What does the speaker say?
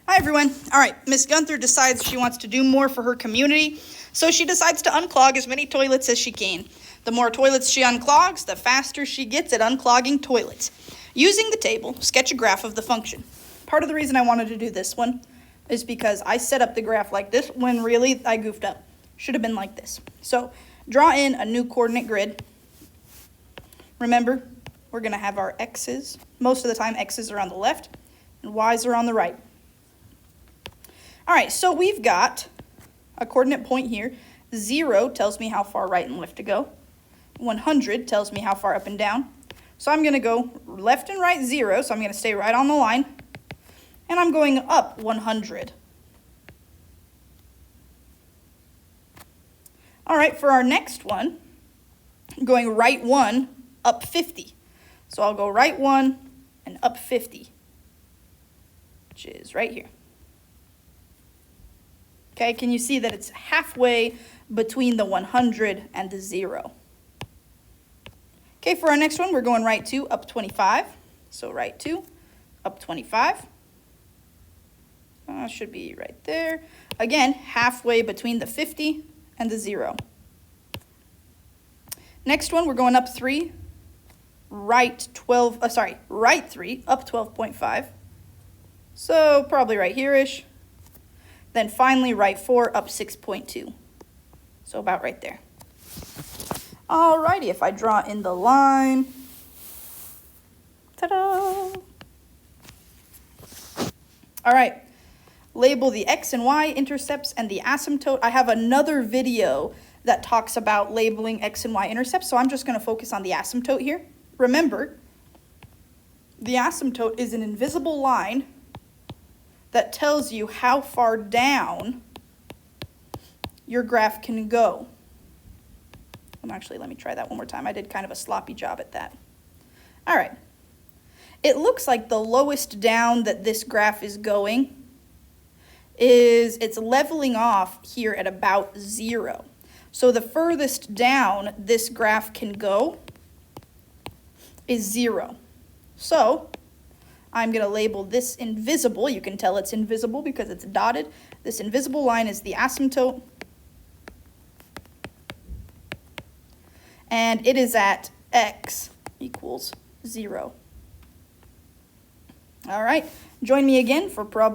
Hi everyone. All right, Miss Gunther decides she wants to do more for her community, so she decides to unclog as many toilets as she can. The more toilets she unclogs, the faster she gets at unclogging toilets. Using the table, sketch a graph of the function. Part of the reason I wanted to do this one is because I set up the graph like this when really I goofed up. Should have been like this. So draw in a new coordinate grid. Remember, we're going to have our x's. Most of the time, x's are on the left and y's are on the right. All right, so we've got a coordinate point here. 0 tells me how far right and left to go. 100 tells me how far up and down. So I'm going to go left and right 0, so I'm going to stay right on the line. And I'm going up 100. All right, for our next one, I'm going right 1, up 50. So I'll go right 1 and up 50, which is right here. Okay, can you see that it's halfway between the 100 and the 0? Okay, for our next one, we're going right 2, up 25. So right 2, up 25. Should be right there. Again, halfway between the 50 and the 0. Next one, we're going up 3, right 3, up 12.5. So probably right here-ish. Then finally, right 4, up 6.2. So about right there. Alrighty, if I draw in the line. Ta-da! All right, label the x and y intercepts and the asymptote. I have another video that talks about labeling x and y intercepts, so I'm just going to focus on the asymptote here. Remember, the asymptote is an invisible line that tells you how far down your graph can go. Actually, let me try that one more time. I did kind of a sloppy job at that. All right. It looks like the lowest down that this graph is going is it's leveling off here at about 0. So the furthest down this graph can go is 0. So I'm going to label this invisible. You can tell it's invisible because it's dotted. This invisible line is the asymptote. And it is at x equals 0. All right, join me again for problem